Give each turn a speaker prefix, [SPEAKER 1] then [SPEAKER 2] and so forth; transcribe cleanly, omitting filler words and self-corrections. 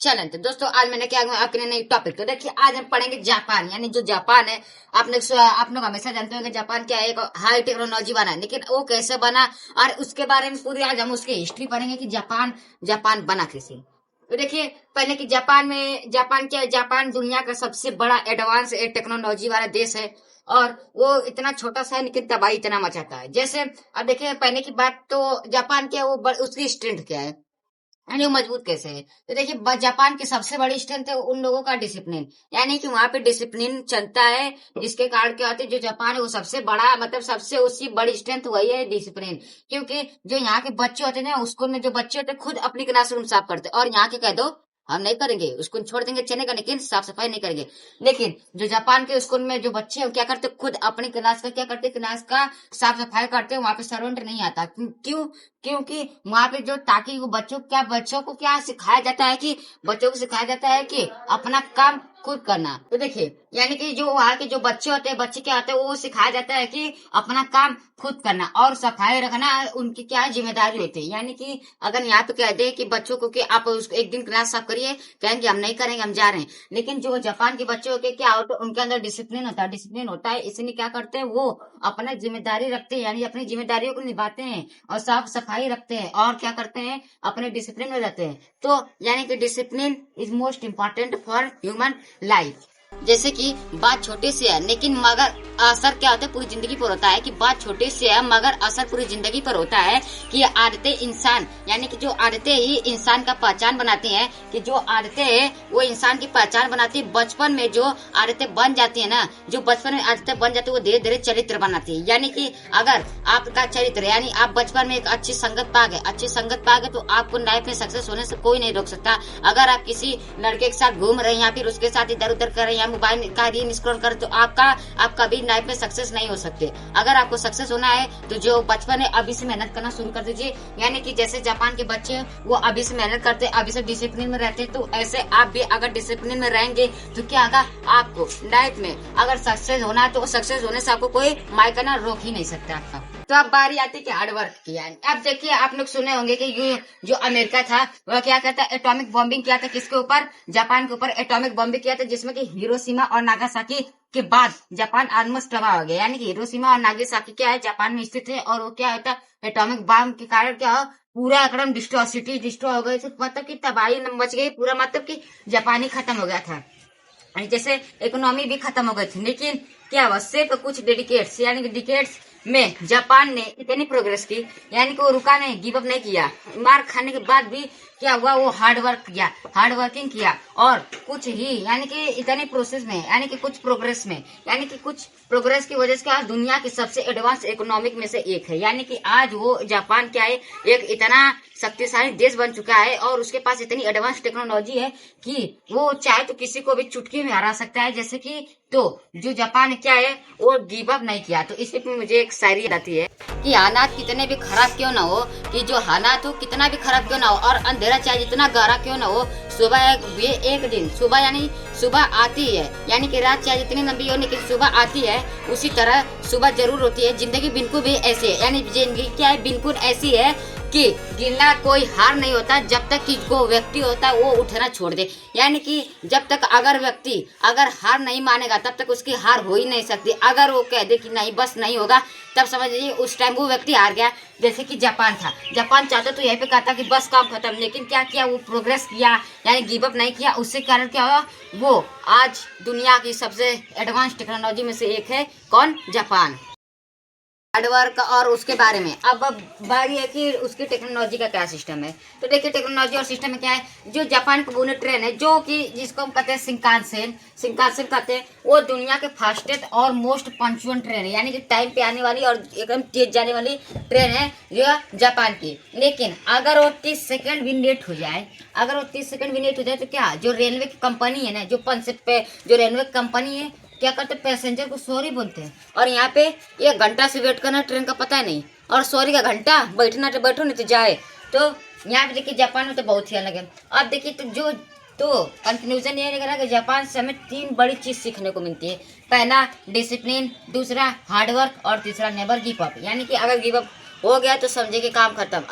[SPEAKER 1] चलें तो दोस्तों आज मैंने क्या आपके नई टॉपिक। तो देखिए आज हम पढ़ेंगे जापान, यानी जो जापान है। आप लोग हमेशा जानते हो कि जापान क्या है, एक हाई टेक्नोलॉजी बना है, लेकिन वो कैसे बना और उसके बारे में पूरी आज हम उसकी हिस्ट्री पढ़ेंगे कि जापान जापान बना कैसे। तो देखिए पहले कि जापान क्या है, जापान दुनिया का सबसे बड़ा एडवांस टेक्नोलॉजी वाला देश है। और वो इतना छोटा सा है लेकिन तबाही इतना मचाता है। जैसे अब देखिए पहले की बात, तो जापान क्या है, उसकी स्ट्रेंथ क्या है, यानी वो मजबूत कैसे है। तो देखिए जापान की सबसे बड़ी स्ट्रेंथ है उन लोगों का डिसिप्लिन, यानी कि वहां पे डिसिप्लिन चलता है, जिसके कारण क्या होता है, जो जापान है वो सबसे बड़ा, मतलब सबसे उसकी बड़ी स्ट्रेंथ वही है डिसिप्लिन। क्योंकि जो यहाँ के बच्चे होते हैं ना, स्कूल में जो बच्चे होते हैं खुद अपनी क्लासरूम साफ करते हैं, और यहाँ के कह दो हम नहीं करेंगे, उसको छोड़ देंगे चलेगा, लेकिन साफ सफाई नहीं करेंगे। लेकिन जो जापान के स्कूल में जो बच्चे हैं क्या करते, खुद अपनी क्लास का क्या करते, क्लास का साफ सफाई करते हैं। वहां पे सर्वेंट नहीं आता। क्यों? क्योंकि वहां पे जो, ताकि वो बच्चों को क्या सिखाया जाता है कि बच्चों को सिखाया जाता है कि अपना काम खुद करना। तो देखिए यानी कि जो वहाँ के जो बच्चे होते हैं, बच्चे क्या होते हैं, वो सिखाया जाता है कि अपना काम खुद करना और सफाई रखना उनकी क्या जिम्मेदारी होती है। यानी कि अगर यहाँ पे कह दे कि बच्चों को कि आप उसको एक दिन क्लास साफ करिए, कहेंगे हम नहीं करेंगे, हम जा रहे हैं। लेकिन जो जापान के बच्चे होते क्या होते, उनके अंदर डिसिप्लिन होता है, इसलिए क्या करते हैं, वो अपना जिम्मेदारी रखते हैं, यानी अपनी जिम्मेदारियों को निभाते हैं और साफ सफाई रखते हैं, और क्या करते हैं, अपने डिसिप्लिन में रहते हैं। तो यानी कि discipline is most important for human life. जैसे कि बात छोटी सी है लेकिन मगर असर क्या होता है पूरी जिंदगी पर होता है, कि बात छोटी सी है मगर असर पूरी जिंदगी पर होता है। कि आदतें इंसान, यानी कि जो आदतें ही इंसान का पहचान बनाती हैं, कि जो आदतें है वो इंसान की पहचान बनाती है। बचपन में जो आदतें बन जाती है ना, जो बचपन में आदतें बन जाती है, वो धीरे धीरे चरित्र बनाती है। यानी कि अगर आपका चरित्र, यानी आप बचपन में एक अच्छी संगत पा गए तो आपको लाइफ में सक्सेस होने से कोई नहीं रोक सकता। अगर आप किसी लड़के के साथ घूम रहे हैं या फिर उसके साथ इधर उधर कर रहे हैं, मोबाइल का रील स्क्रॉल कर, तो आप कभी लाइफ में सक्सेस नहीं हो सकते। अगर आपको सक्सेस होना है तो जो बचपन है अभी से मेहनत करना शुरू कर दीजिए। यानी कि जैसे जापान के बच्चे वो अभी से मेहनत करते हैं, अभी से डिसिप्लिन में रहते हैं, तो ऐसे आप भी अगर डिसिप्लिन में रहेंगे तो क्या होगा, आपको लाइफ में अगर सक्सेस होना है तो सक्सेस होने से आपको कोई मायका रोक ही नहीं सकता आपका। तो अब बारी आती है कि हार्डवर्क की। अब देखिए आप लोग सुने होंगे कि ये जो अमेरिका था वह क्या कहता है, एटॉमिक बॉम्बिंग किया था, किसके ऊपर, जापान के ऊपर एटॉमिक बॉम्बिंग किया था, जिसमें कि हिरोशिमा और नागासाकी के बाद जापान ऑलमोस्ट तबाह हो गया। यानी कि हिरोशिमा और नागासाकी क्या है, जापान में स्थित है, और वो क्या होता है एटॉमिक बम के कारण क्या हो, पूरा एकदम सिटी डिस्ट्रॉय हो गई, मतलब की तबाही मच गई पूरा, मतलब की जापानी खत्म हो गया था, जैसे इकोनॉमी भी खत्म हो गई थी। लेकिन क्या हुआ, सिर्फ कुछ डेडिकेट्स यानी कि डिकेट्स में जापान ने इतनी प्रोग्रेस की, यानी कि वो रुका नहीं, गिव अप नहीं किया। मार खाने के बाद भी क्या हुआ, वो हार्ड वर्किंग किया, और कुछ ही यानी कि इतनी प्रोसेस में, यानी कि कुछ प्रोग्रेस में, यानी कि कुछ प्रोग्रेस की वजह से आज दुनिया के सबसे एडवांस इकोनॉमिक में से एक है। यानी कि आज वो जापान क्या है, एक इतना शक्तिशाली देश बन चुका है, और उसके पास इतनी एडवांस टेक्नोलॉजी है कि वो चाहे तो किसी को भी चुटकी में हरा सकता है। जैसे कि तो जो जापान क्या है, वो गिव अप नहीं किया। तो इसी पे मुझे एक शायरी आती है कि हालात कितने भी खराब क्यों ना हो, कि जो हालात हो कितना भी खराब क्यों ना हो, और अंधेरा चाहे जितना गहरा क्यों ना हो, सुबह एक दिन सुबह, यानी सुबह आती है, यानी कि रात चाहे जितनी लंबी हो लेकिन सुबह आती है, उसी तरह सुबह जरूर होती है। जिंदगी बिल्कुल भी ऐसी है, यानी जिंदगी क्या है, बिल्कुल ऐसी है कि गिरना कोई हार नहीं होता, जब तक कि जो व्यक्ति होता है वो उठना छोड़ दे। यानी कि जब तक अगर व्यक्ति अगर हार नहीं मानेगा तब तक उसकी हार हो ही नहीं सकती। अगर वो कह दे कि नहीं बस नहीं होगा, तब समझ लीजिए उस टाइम वो व्यक्ति हार गया। जैसे कि जापान था, जापान चाहता तो यहीं पे कहता कि बस काम खत्म, लेकिन क्या किया, वो प्रोग्रेस किया, यानी गिव अप नहीं किया। उससे कारण क्या हुआ, वो आज दुनिया की सबसे एडवांस टेक्नोलॉजी में से एक है। कौन? जापान। हार्डवर्क और उसके बारे में अब बारी है कि उसकी टेक्नोलॉजी का क्या सिस्टम है। तो देखिए टेक्नोलॉजी और सिस्टम में क्या है, जो जापान का बुलेट ट्रेन है, जो कि जिसको हम कहते हैं सिंकानसेन कहते हैं, वो दुनिया के फास्टेस्ट और मोस्ट पंक्चुअल ट्रेन है, यानी कि टाइम पे आने वाली और एकदम तेज जाने वाली ट्रेन है जो जापान की। लेकिन अगर वो 30 सेकंड भी लेट हो जाए, तो क्या जो रेलवे की कंपनी है ना, जो रेलवे कंपनी है क्या करते, पैसेंजर को सॉरी बोलते हैं, और यहाँ पे 1 घंटा से वेट करना ट्रेन का पता नहीं, और सॉरी का घंटा, बैठना तो बैठो नहीं तो जाए। तो यहाँ पे देखिए जापान में तो बहुत ही अलग है। अब देखिए तो कंक्लूजन ये निकला कि जापान से हमें 3 बड़ी चीज सीखने को मिलती है। पहला डिसिप्लिन, दूसरा हार्डवर्क, और तीसरा नेवर गिव अप। यानी कि अगर गिव अप हो गया तो समझे कि काम खत्म।